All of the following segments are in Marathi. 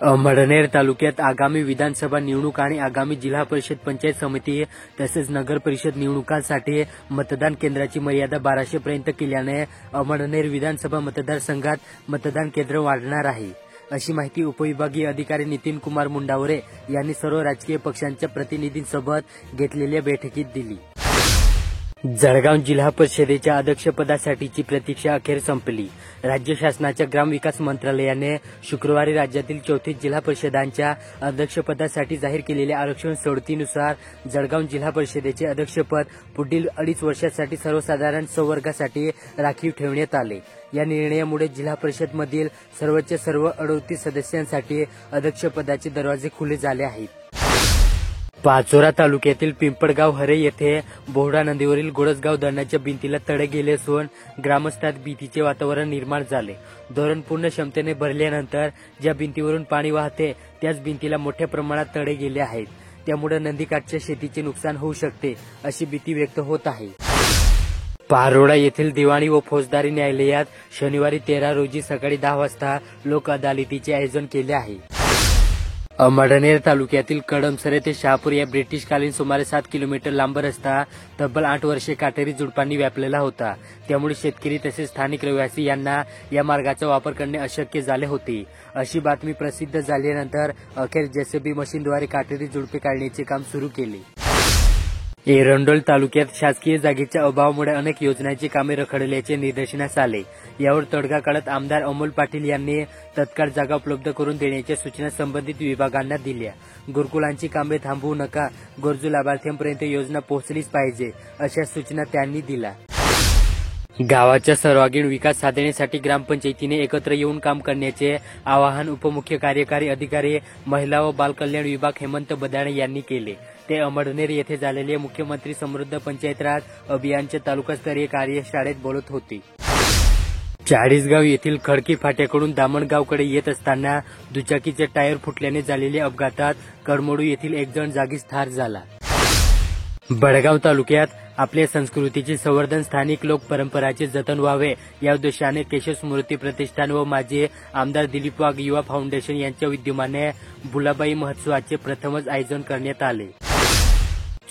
अमळनेर तालुक्यात आगामी विधानसभा निवडणूक आणि आगामी जिल्हा परिषद पंचायत समिती तसेच नगर परिषद निवडणुकांसाठी मतदान केंद्राची मर्यादा 1200 पर्यंत केल्याने अमळनेर विधानसभा मतदारसंघात मतदान केंद्र वाढणार आहे, अशी माहिती उपविभागीय अधिकारी नितीन कुमार मुंडावरे यांनी सर्व राजकीय पक्षांच्या प्रतिनिधींसोबत घेतलेल्या बैठकीत दिली। जळगाव जिल्हा परिषदेच्या अध्यक्षपदासाठीची प्रतीक्षा अखेर संपली। राज्य शासनाच्या ग्रामविकास मंत्रालयाने शुक्रवारी राज्यातील 34 जिल्हा परिषदांच्या अध्यक्षपदासाठी जाहीर केलेल्या आरक्षण सोडतीनुसार जळगाव जिल्हा परिषदेचे अध्यक्षपद पुढील 2.5 वर्षांसाठी सर्वसाधारण संवर्गासाठी राखीव ठेवण्यात आले। या निर्णयामुळे जिल्हा परिषदमधील सर्वच्या सर्व 38 सदस्यांसाठी अध्यक्षपदाचे दरवाजे खुले झाले आहेत। पाचोरा तालुक्यातील पिंपळगाव हरे येथे बोहडा नदीवरील गोडसगाव धरणाच्या भिंतीला तडे गेले असून ग्रामस्थांत भीतीचे वातावरण निर्माण झाले। धरण पूर्ण क्षमतेने भरल्यानंतर ज्या भिंतीवरून पाणी वाहते त्याच भिंतीला मोठ्या प्रमाणात तडे गेले आहेत, त्यामुळे नदीकाठच्या शेतीचे नुकसान होऊ शकते अशी भीती व्यक्त होत आहे। पारोळा येथील दिवाणी व फौजदारी न्यायालयात शनिवारी 13 रोजी सकाळी 10 वाजता लोक अदालतीचे आयोजन केले आहे। अमळनेर तालुक्यातील कडमसरे ते शहापूर या ब्रिटिशकालीन सुमारे 7 किलोमीटर लांब रस्ता तब्बल 8 वर्षे काटेरी झुडपांनी व्यापलेला होता, त्यामुळे शेतकरी तसेच स्थानिक रहिवासी यांना या मार्गाचा वापर करणे अशक्य झाले होते। अशी बातमी प्रसिद्ध झाल्यानंतर अखेर जेसीबी मशीनद्वारे काटेरी झुडपे काढण्याचे काम सुरू केले। एरंडोल तालुक्यात शासकीय जागेच्या अभावामुळे अनेक योजनांची कामे रखडल्याचे निदर्शनास आले। यावर तोडगा काढत आमदार अमोल पाटील यांनी तत्काळ जागा उपलब्ध करून देण्याच्या सूचना संबंधित विभागांना दिल्या। गुरुकुलांची कामे थांबवू नका, गरजू लाभार्थ्यांपर्यंत योजना पोहोचलीच पाहिजे अशा सूचना त्यांनी दिल्या। गावाचा सर्वांगीण विकास साधण्यासाठी ग्रामपंचायतीने एकत्र येऊन काम करण्याचे आवाहन उपमुख्य कार्यकारी अधिकारी महिला व बालकल्याण विभाग हेमंत बदाणे यांनी केले। ते अमळनेर येथे झालेल्या मुख्यमंत्री समृद्ध पंचायत राज अभियानच्या तालुकास्तरीय कार्यशाळेत बोलत होते। चाळीसगाव येथील खडकी फाट्याकडून दामणगावकडे येत असताना दुचाकीचे टायर फुटल्याने झालेल्या अपघातात कडमोडू येथील एक जण जागीच ठार झाला। बडगाव तालुक्यात आपल्या संस्कृतीचे संवर्धन, स्थानिक लोक परंपराचे जतन व्हावे या उद्देशाने केशव स्मृती प्रतिष्ठान व माजी आमदार दिलीप वाघ युवा फाउंडेशन यांच्या विद्यमाने भुलाबाई महोत्सवाचे प्रथमच आयोजन करण्यात आले।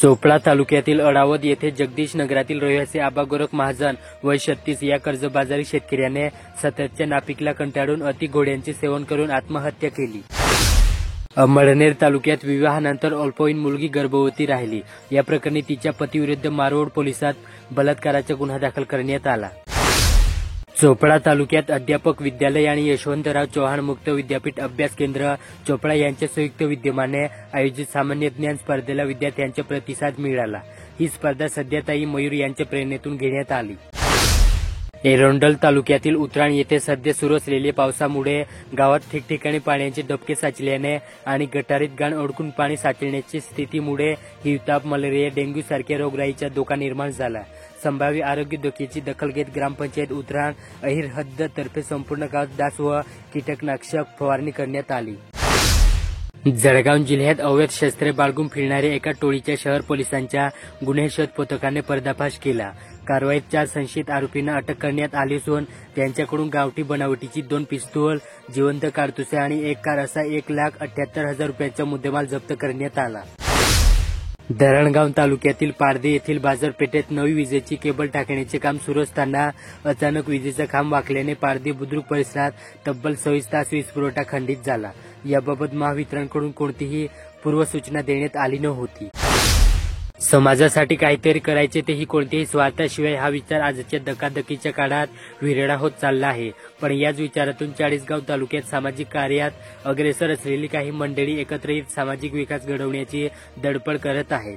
चोपडा तालुक्यातील अडावद येथे जगदीश नगरातील रहिवासी आबा गोरख महाजन वय 36 या कर्जबाजारी शेतकऱ्याने सततच्या नापिकला कंटाळून अति घोड्यांचे सेवन करून आत्महत्या केली। अमळनेर तालुक्यात विवाहानंतर अल्पवयीन मुलगी गर्भवती राहिली, या प्रकरणी तिच्या पतीविरुद्ध मारोड पोलिसात बलात्काराचा गुन्हा दाखल करण्यात आला। चोपडा तालुक्यात अध्यापक विद्यालय आणि यशवंतराव चव्हाण मुक्त विद्यापीठ अभ्यास केंद्र चोपडा यांच्या संयुक्त विद्यमाने आयोजित सामान्य ज्ञान स्पर्धेला विद्यार्थ्यांचा प्रतिसाद मिळाला। ही स्पर्धा सध्याताई मयूर यांच्या प्रेरणेतून घेण्यात आली। एरंडोल तालुक्यातील उतराण येथे सध्या सुरू असलेल्या पावसामुळे गावात ठिकठिकाणी पाण्याचे डबके साचल्याने आणि गटारीत घाण अडकून पाणी साचण्याच्या स्थितीमुळे हिवताप, मलेरिया, डेंग्यू सारख्या रोगराईचा धोका निर्माण झाला। संभाव्य आरोग्य धोक्याची दखल घेत ग्रामपंचायत उतराण अहिर हद्द तर्फे संपूर्ण गावात डास व कीटकनाशक फवारणी करण्यात आली। जळगाव जिल्ह्यात अवैध शस्त्रे बाळगून फिरणाऱ्या एका टोळीच्या शहर पोलिसांच्या गुन्हे शोध पथकाने पर्दाफाश केला। कारवाईत 4 संशयित आरोपींना अटक करण्यात आली असून त्यांच्याकडून गावठी बनावटीची 2 पिस्तूल, जिवंत कारतुसे आणि 1 कार असा 1,78,000 रुपयांचा मुद्देमाल जप्त करण्यात आला। धरणगाव तालुक्यातील पारधी येथील बाजारपेठेत नवी विजेची केबल टाकण्याचे काम सुरू असताना अचानक विजेचा खांब वाकल्याने पारधी बुद्रुक परिसरात तब्बल 26 तास वीज पुरवठा खंडित झाला। याबाबत महावितरणकडून कोणतीही पूर्वसूचना देण्यात आली नव्हती। समाजासाठी काहीतरी करायचे, तेही कोणत्याही स्वार्थाशिवाय हा विचार आजच्या धकाधकीच्या काळात विरळा होत चालला आहे। पण याच विचारातून चाळीसगाव तालुक्यात सामाजिक कार्यात अग्रेसर असलेली काही मंडळी एकत्र येत सामाजिक विकास घडवण्याची धडपड करत आहेत।